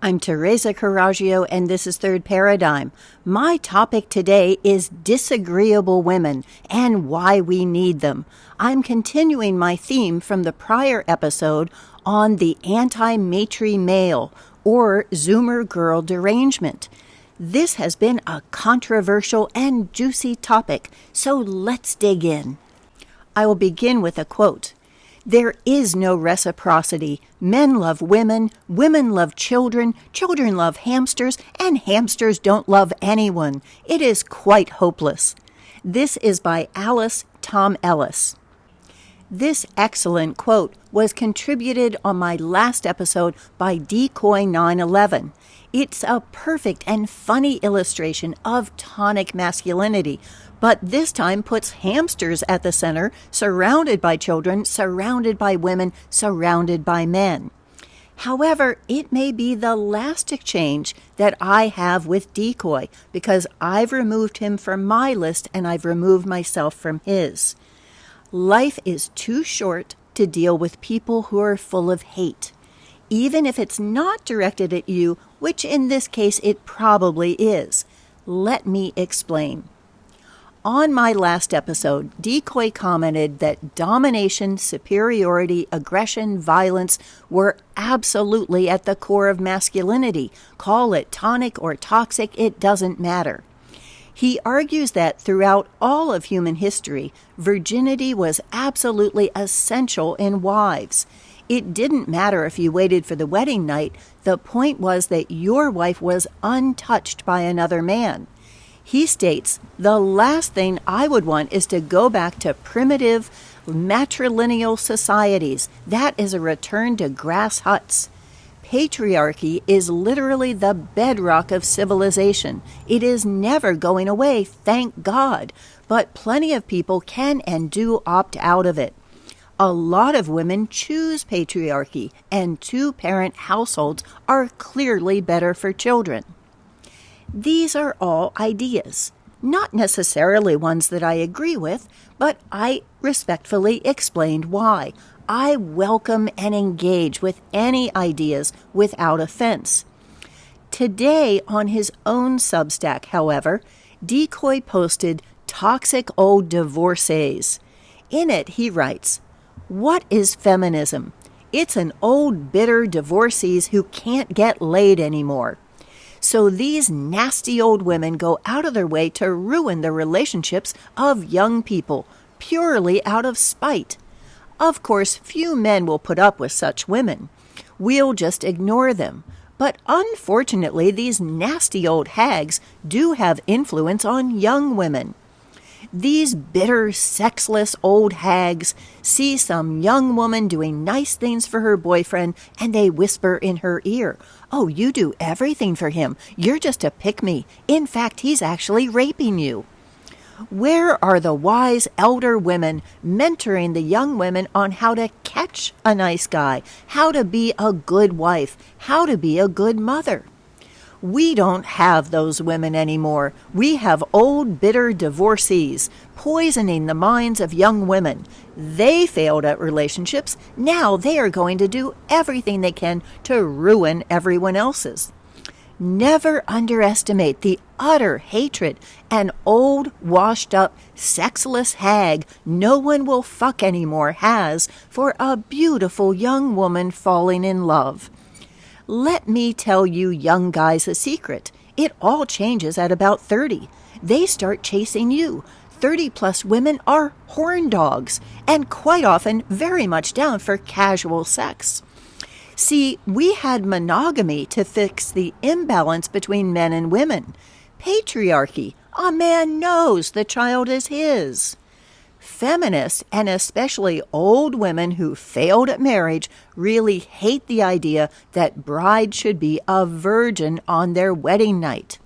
I'm Teresa Carraggio, and this is Third Paradigm. My topic today is disagreeable women and why we need them. I'm continuing my theme from the prior episode on the anti-matry male, or Zoomer girl derangement. This has been a controversial and juicy topic, so let's dig in. I will begin with a quote. There is no reciprocity. Men love women, women love children, children love hamsters, and hamsters don't love anyone. It is quite hopeless. This is by ThomaElliss. This excellent quote was contributed on my last episode by Decoy911. It's a perfect and funny illustration of tonic masculinity, but this time puts hamsters at the center, surrounded by children, surrounded by women, surrounded by men. However, it may be the last exchange that I have with Decoy, because I've removed him from my list and I've removed myself from his. Life is too short to deal with people who are full of hate, even if it's not directed at you, which in this case it probably is. Let me explain. On my last episode, Decoy commented that domination, superiority, aggression, violence were absolutely at the core of masculinity. Call it tonic or toxic, it doesn't matter. He argues that throughout all of human history, virginity was absolutely essential in wives. It didn't matter if you waited for the wedding night. The point was that your wife was untouched by another man. He states, the last thing I would want is to go back to primitive matrilineal societies. That is a return to grass huts. Patriarchy is literally the bedrock of civilization. It is never going away, thank God, but plenty of people can and do opt out of it. A lot of women choose patriarchy, and two-parent households are clearly better for children. These are all ideas, not necessarily ones that I agree with, but I respectfully explained why. I welcome and engage with any ideas without offense. Today, on his own Substack, however, Decoy posted Toxic Old Divorcees. In it, he writes, "What is feminism? It's an old, bitter divorcees who can't get laid anymore. So these nasty old women go out of their way to ruin the relationships of young people, purely out of spite. Of course, few men will put up with such women. We'll just ignore them. But unfortunately, these nasty old hags do have influence on young women. These bitter, sexless old hags see some young woman doing nice things for her boyfriend, and they whisper in her ear, 'Oh, you do everything for him. You're just a pick-me. In fact, he's actually raping you.' Where are the wise elder women mentoring the young women on how to catch a nice guy, how to be a good wife, how to be a good mother? We don't have those women anymore. We have old, bitter divorcees poisoning the minds of young women. They failed at relationships. Now they are going to do everything they can to ruin everyone else's. Never underestimate the utter hatred an old, washed-up, sexless hag no one will fuck anymore has for a beautiful young woman falling in love. Let me tell you young guys a secret. It all changes at about 30. They start chasing you. 30-plus women are horndogs, and quite often very much down for casual sex. See, we had monogamy to fix the imbalance between men and women. Patriarchy. A man knows the child is his. Feminists, and especially old women who failed at marriage, really hate the idea that brides should be a virgin on their wedding night.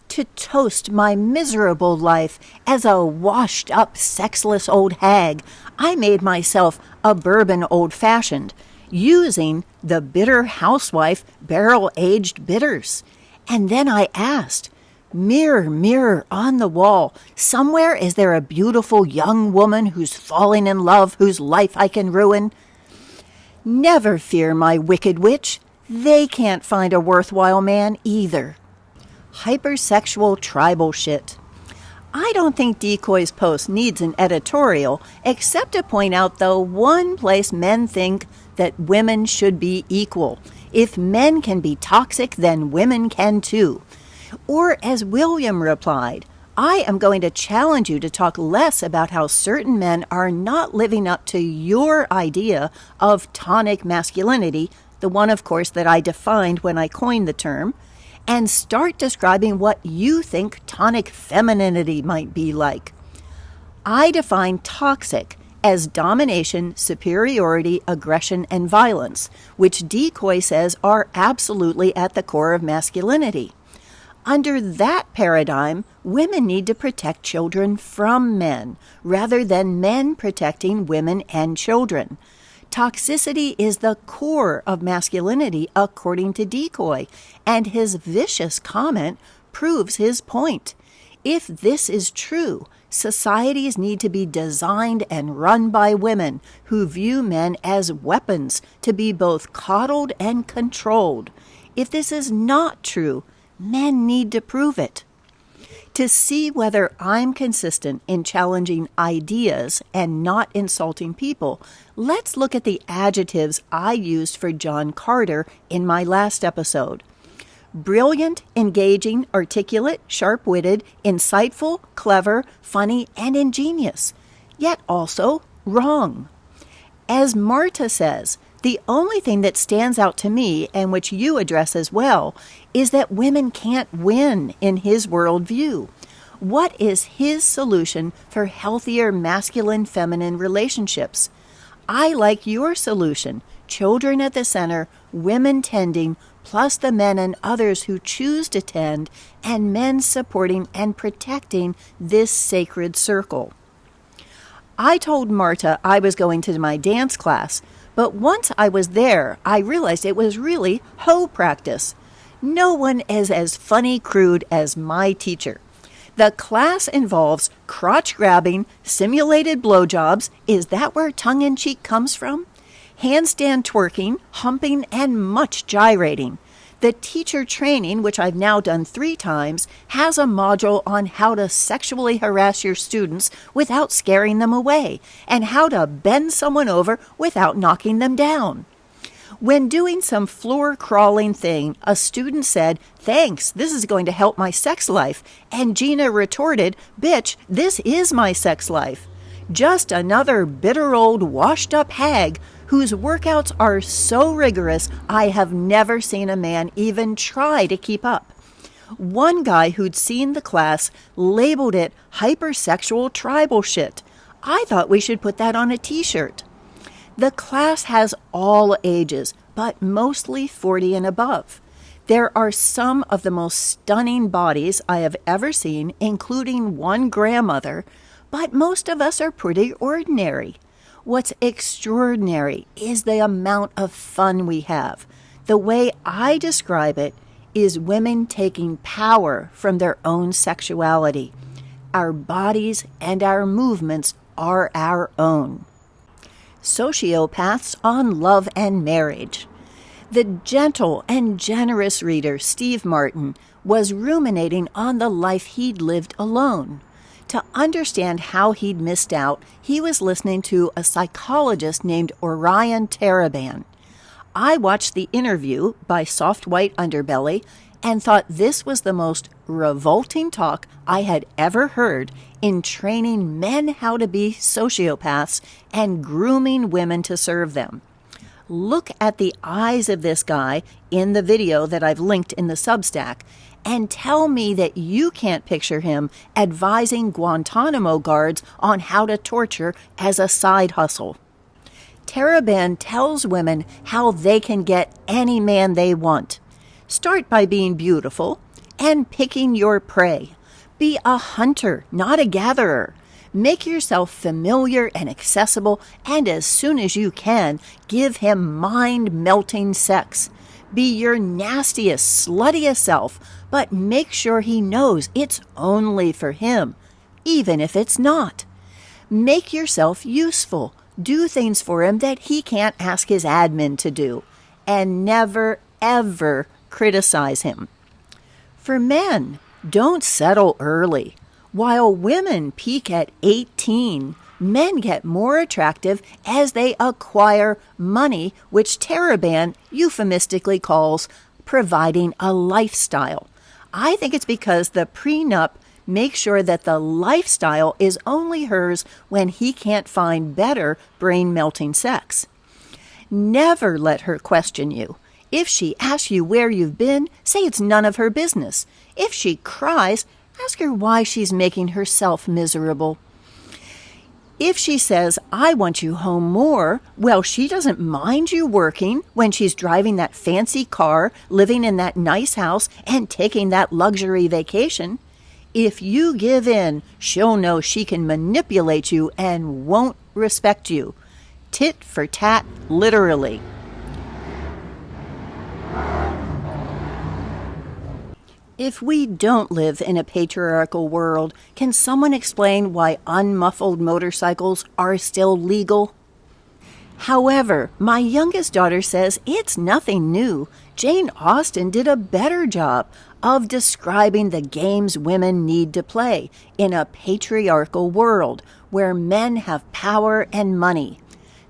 To toast my miserable life as a washed-up, sexless old hag, I made myself a bourbon old-fashioned, using the bitter housewife barrel-aged bitters. And then I asked, "Mirror, mirror on the wall, somewhere is there a beautiful young woman who's falling in love, whose life I can ruin?" Never fear, my wicked witch. They can't find a worthwhile man either. Hypersexual tribal shit. I don't think Decoy's post needs an editorial, except to point out the one place men think that women should be equal. If men can be toxic, then women can too. Or as William replied, I am going to challenge you to talk less about how certain men are not living up to your idea of tonic masculinity, the one, of course, that I defined when I coined the term, and start describing what you think tonic femininity might be like. I define toxic as domination, superiority, aggression, and violence, which Decoy says are absolutely at the core of masculinity. Under that paradigm, women need to protect children from men, rather than men protecting women and children. Toxicity is the core of masculinity, according to Decoy, and his vicious comment proves his point. If this is true, societies need to be designed and run by women who view men as weapons to be both coddled and controlled. If this is not true, men need to prove it. To see whether I'm consistent in challenging ideas and not insulting people, let's look at the adjectives I used for John Carter in my last episode. Brilliant, engaging, articulate, sharp-witted, insightful, clever, funny, and ingenious, yet also wrong. As Marta says, the only thing that stands out to me, and which you address as well, is that women can't win in his worldview. What is his solution for healthier masculine-feminine relationships? I like your solution: children at the center, women tending, plus the men and others who choose to tend, and men supporting and protecting this sacred circle. I told Marta I was going to my dance class, but once I was there, I realized it was really hoe practice. No one is as funny crude as my teacher. The class involves crotch grabbing, simulated blowjobs. Is that where tongue-in-cheek comes from? Handstand twerking, humping, and much gyrating. The teacher training, which I've now done 3 times, has a module on how to sexually harass your students without scaring them away, and how to bend someone over without knocking them down. When doing some floor-crawling thing, a student said, "Thanks, this is going to help my sex life," and Gina retorted, "Bitch, this is my sex life." Just another bitter old washed-up hag whose workouts are so rigorous I have never seen a man even try to keep up. One guy who'd seen the class labeled it hypersexual tribal shit. I thought we should put that on a t-shirt. The class has all ages, but mostly 40 and above. There are some of the most stunning bodies I have ever seen, including one grandmother, but most of us are pretty ordinary. What's extraordinary is the amount of fun we have. The way I describe it is women taking power from their own sexuality. Our bodies and our movements are our own. Sociopaths on love and marriage. The gentle and generous reader, Steve Martin, was ruminating on the life he'd lived alone. To understand how he'd missed out, he was listening to a psychologist named Orion Taraban. I watched the interview by Soft White Underbelly and thought this was the most revolting talk I had ever heard in training men how to be sociopaths and grooming women to serve them. Look at the eyes of this guy in the video that I've linked in the Substack, and tell me that you can't picture him advising Guantanamo guards on how to torture as a side hustle. Taraban tells women how they can get any man they want. Start by being beautiful and picking your prey. Be a hunter, not a gatherer. Make yourself familiar and accessible, and as soon as you can, give him mind-melting sex. Be your nastiest, sluttiest self, but make sure he knows it's only for him, even if it's not. Make yourself useful. Do things for him that he can't ask his admin to do. And never, ever criticize him. For men, don't settle early. While women peak at 18, men get more attractive as they acquire money, which Taraban euphemistically calls providing a lifestyle. I think it's because the prenup makes sure that the lifestyle is only hers when he can't find better brain-melting sex. Never let her question you. If she asks you where you've been, say it's none of her business. If she cries, ask her why she's making herself miserable. If she says, I want you home more, well, she doesn't mind you working when she's driving that fancy car, living in that nice house, and taking that luxury vacation. If you give in, she'll know she can manipulate you and won't respect you. Tit for tat, literally. If we don't live in a patriarchal world, can someone explain why unmuffled motorcycles are still legal? However, my youngest daughter says it's nothing new. Jane Austen did a better job of describing the games women need to play in a patriarchal world where men have power and money.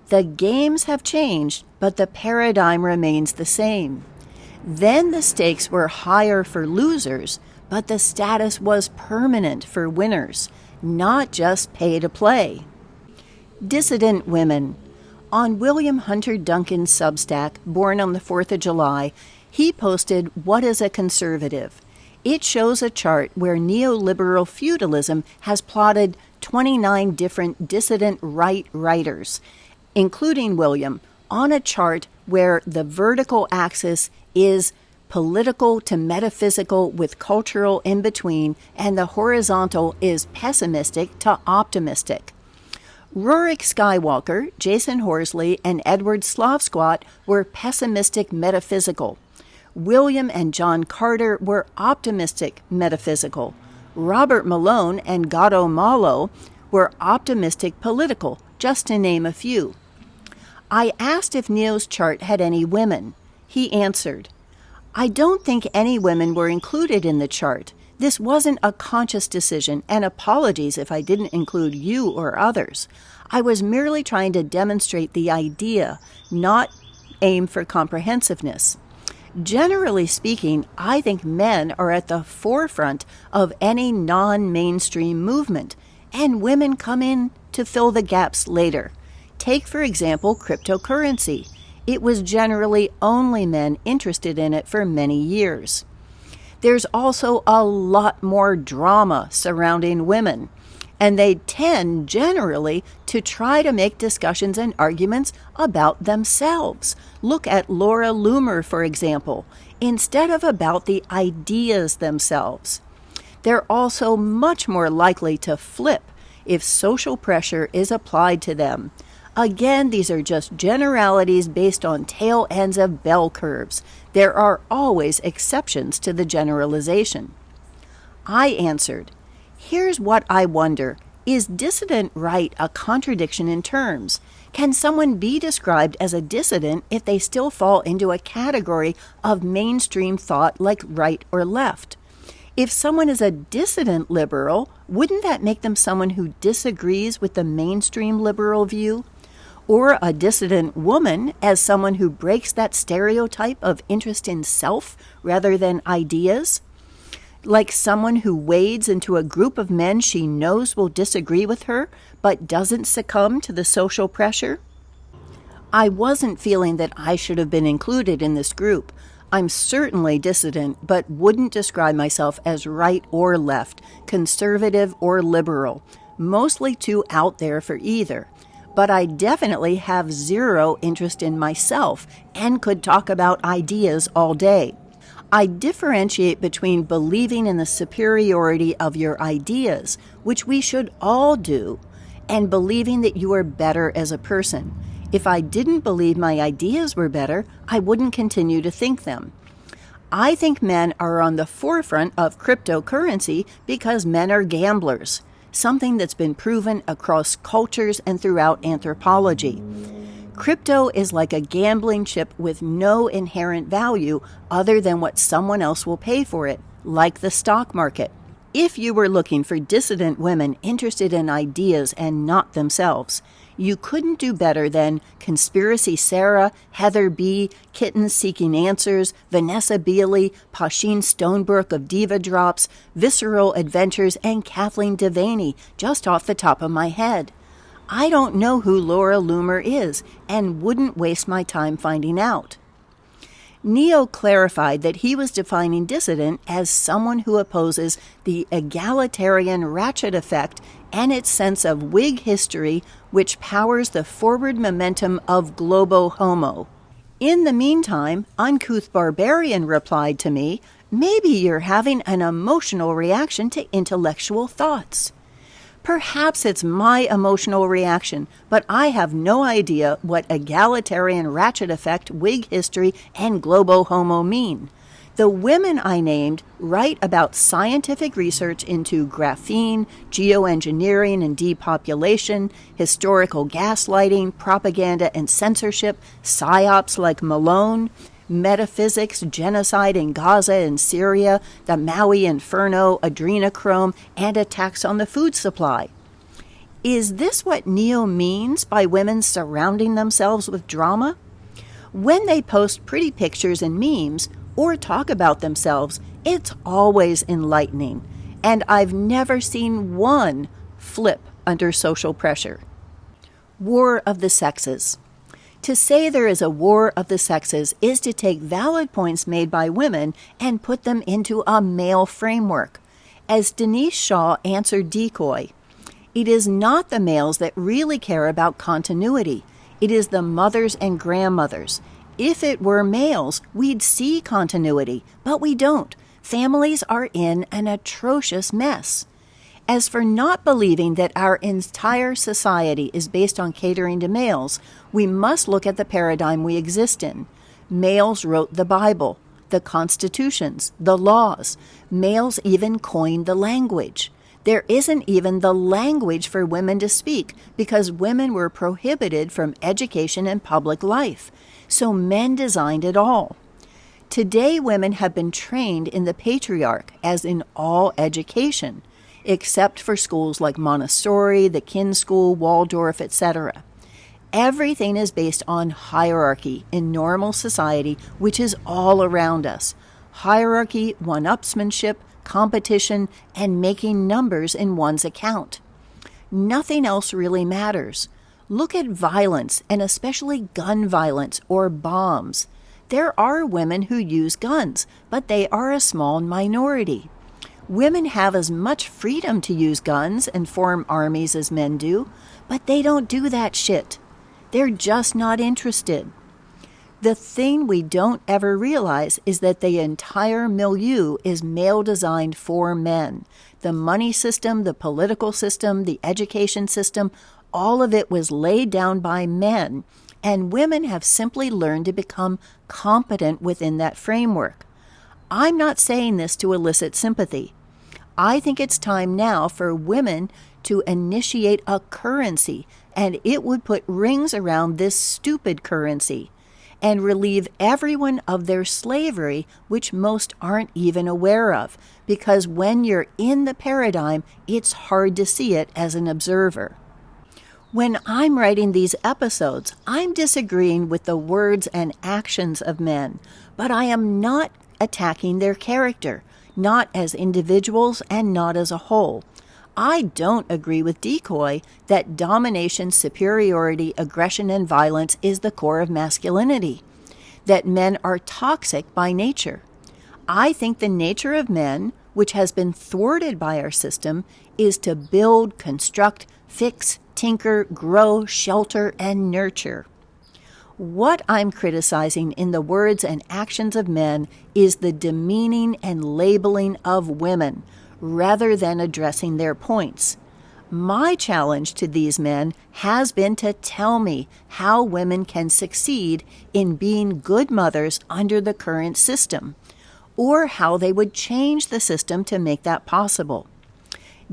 The games have changed, but the paradigm remains the same. Then the stakes were higher for losers, but the status was permanent for winners, not just pay to play. Dissident women. On William Hunter Duncan's Substack, born on the 4th of July, he posted What is a Conservative? It shows a chart where neoliberal feudalism has plotted 29 different dissident right writers, including William, on a chart where the vertical axis is political to metaphysical with cultural in between, and the horizontal is pessimistic to optimistic. Rurik Skywalker, Jason Horsley, and Edward Slavsquat were pessimistic metaphysical. William and John Carter were optimistic metaphysical. Robert Malone and Gatto Malo were optimistic political, just to name a few. I asked if Neo's chart had any women. He answered, I don't think any women were included in the chart. This wasn't a conscious decision, and apologies if I didn't include you or others. I was merely trying to demonstrate the idea, not aim for comprehensiveness. Generally speaking, I think men are at the forefront of any non-mainstream movement, and women come in to fill the gaps later. Take, for example, cryptocurrency. It was generally only men interested in it for many years. There's also a lot more drama surrounding women, and they tend generally to try to make discussions and arguments about themselves. Look at Laura Loomer, for example, instead of about the ideas themselves. They're also much more likely to flip if social pressure is applied to them. Again, these are just generalities based on tail ends of bell curves. There are always exceptions to the generalization. I answered, here's what I wonder. Is dissident right a contradiction in terms? Can someone be described as a dissident if they still fall into a category of mainstream thought like right or left? If someone is a dissident liberal, wouldn't that make them someone who disagrees with the mainstream liberal view? Or a dissident woman as someone who breaks that stereotype of interest in self rather than ideas? Like someone who wades into a group of men she knows will disagree with her, but doesn't succumb to the social pressure? I wasn't feeling that I should have been included in this group. I'm certainly dissident, but wouldn't describe myself as right or left, conservative or liberal, mostly too out there for either. But I definitely have zero interest in myself and could talk about ideas all day. I differentiate between believing in the superiority of your ideas, which we should all do, and believing that you are better as a person. If I didn't believe my ideas were better, I wouldn't continue to think them. I think men are on the forefront of cryptocurrency because men are gamblers, something that's been proven across cultures and throughout anthropology. Crypto is like a gambling chip with no inherent value other than what someone else will pay for it, like the stock market. If you were looking for dissident women interested in ideas and not themselves, you couldn't do better than Conspiracy Sarah, Heather B., Kittens Seeking Answers, Vanessa Bealey, Pasheen Stonebrook of Diva Drops, Visceral Adventures, and Kathleen Devaney, just off the top of my head. I don't know who Laura Loomer is and wouldn't waste my time finding out. Neo clarified that he was defining dissident as someone who opposes the egalitarian ratchet effect and its sense of Whig history which powers the forward momentum of globo homo. In the meantime, Uncouth Barbarian replied to me, "Maybe you're having an emotional reaction to intellectual thoughts." Perhaps it's my emotional reaction, but I have no idea what egalitarian ratchet effect, Whig history, and globo homo mean. The women I named write about scientific research into graphene, geoengineering and depopulation, historical gaslighting, propaganda and censorship, psyops like Malone, metaphysics, genocide in Gaza and Syria, the Maui Inferno, adrenochrome, and attacks on the food supply. Is this what Neo means by women surrounding themselves with drama? When they post pretty pictures and memes or talk about themselves, it's always enlightening, and I've never seen one flip under social pressure. War of the Sexes. To say there is a war of the sexes is to take valid points made by women and put them into a male framework. As Denise Shaw answered Decoy, it is not the males that really care about continuity. It is the mothers and grandmothers. If it were males, we'd see continuity, but we don't. Families are in an atrocious mess. As for not believing that our entire society is based on catering to males, we must look at the paradigm we exist in. Males wrote the Bible, the constitutions, the laws. Males even coined the language. There isn't even the language for women to speak because women were prohibited from education and public life. So men designed it all. Today, women have been trained in the patriarch, as in all education, except for schools like Montessori, the Kin School, Waldorf, etc. Everything is based on hierarchy in normal society, which is all around us. Hierarchy, one-upsmanship, competition, and making numbers in one's account. Nothing else really matters. Look at violence, and especially gun violence or bombs. There are women who use guns, but they are a small minority. Women have as much freedom to use guns and form armies as men do, but they don't do that shit. They're just not interested. The thing we don't ever realize is that the entire milieu is male-designed for men. The money system, the political system, the education system, all of it was laid down by men, and women have simply learned to become competent within that framework. I'm not saying this to elicit sympathy. I think it's time now for women to initiate a currency, and it would put rings around this stupid currency and relieve everyone of their slavery, which most aren't even aware of, because when you're in the paradigm, it's hard to see it as an observer. When I'm writing these episodes, I'm disagreeing with the words and actions of men, but I am not attacking their character, not as individuals and not as a whole. I don't agree with Decoy that domination, superiority, aggression, and violence is the core of masculinity, that men are toxic by nature. I think the nature of men, which has been thwarted by our system, is to build, construct, fix, tinker, grow, shelter, and nurture. What I'm criticizing in the words and actions of men is the demeaning and labeling of women, rather than addressing their points. My challenge to these men has been to tell me how women can succeed in being good mothers under the current system, or how they would change the system to make that possible.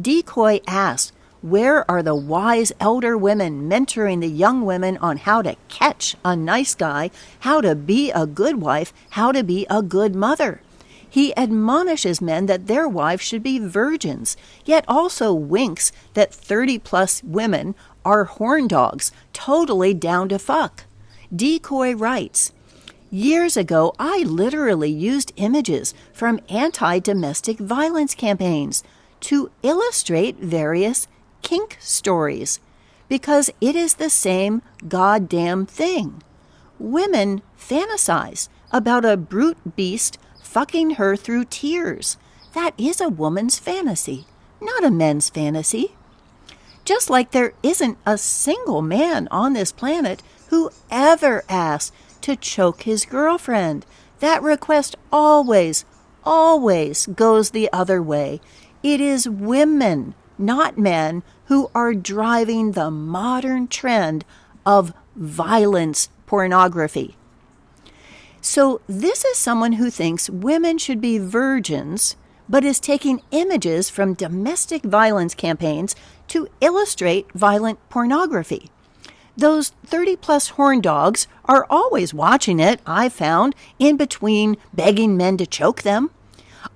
Decoy asked, Where are the wise elder women mentoring the young women on how to catch a nice guy, how to be a good wife, how to be a good mother? He admonishes men that their wives should be virgins, yet also winks that 30-plus women are horndogs, totally down to fuck. Decoy writes, "Years ago, I literally used images from anti-domestic violence campaigns to illustrate various kink stories, because it is the same goddamn thing. Women fantasize about a brute beast fucking her through tears. That is a woman's fantasy, not a men's fantasy. Just like there isn't a single man on this planet who ever asks to choke his girlfriend. That request always goes the other way. It is women, not men, who are driving the modern trend of violence pornography. So this is someone who thinks women should be virgins, but is taking images from domestic violence campaigns to illustrate violent pornography. Those 30-plus horn dogs are always watching it, I've found, in between begging men to choke them.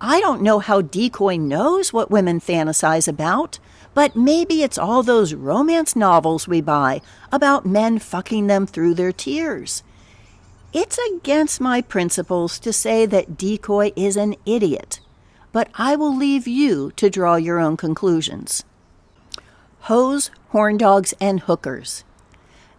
I don't know how Decoy knows what women fantasize about, but maybe it's all those romance novels we buy about men fucking them through their tears. It's against my principles to say that Decoy is an idiot, but I will leave you to draw your own conclusions. Hoes, horndogs, and hookers.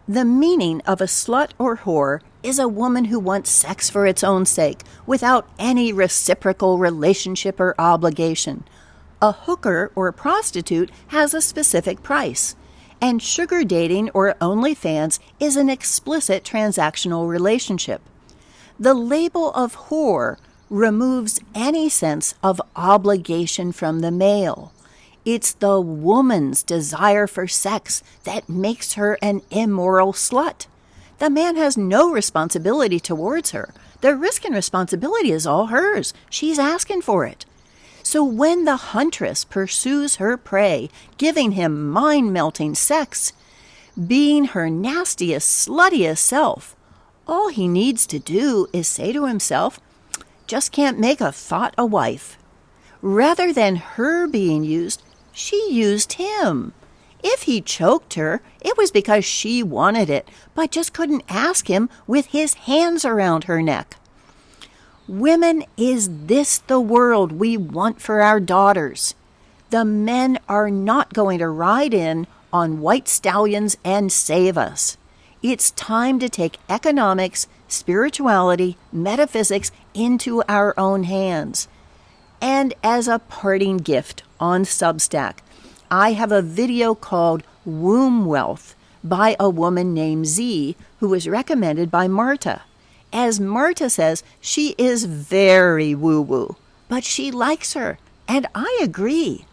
The meaning of a slut or whore is a woman who wants sex for its own sake, without any reciprocal relationship or obligation. A hooker or prostitute has a specific price, and sugar dating or OnlyFans is an explicit transactional relationship. The label of whore removes any sense of obligation from the male. It's the woman's desire for sex that makes her an immoral slut. The man has no responsibility towards her. The risk and responsibility is all hers. She's asking for it. So when the huntress pursues her prey, giving him mind-melting sex, being her nastiest, sluttiest self, all he needs to do is say to himself, "Just can't make a thought a wife." Rather than her being used, she used him. If he choked her, it was because she wanted it, but just couldn't ask him with his hands around her neck. Women, is this the world we want for our daughters? The men are not going to ride in on white stallions and save us. It's time to take economics, spirituality, metaphysics into our own hands. And as a parting gift on Substack, I have a video called Womb Wealth by a woman named Z, who was recommended by Marta. As Marta says, she is very woo-woo, but she likes her, and I agree.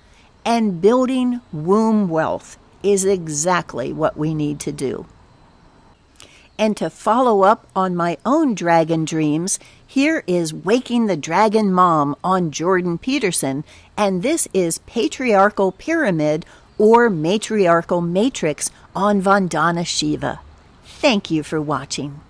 And building womb wealth is exactly what we need to do. And to follow up on my own dragon dreams, here is Waking the Dragon Mom on Jordan Peterson, and this is Patriarchal Pyramid or Matriarchal Matrix on Vandana Shiva. Thank you for watching.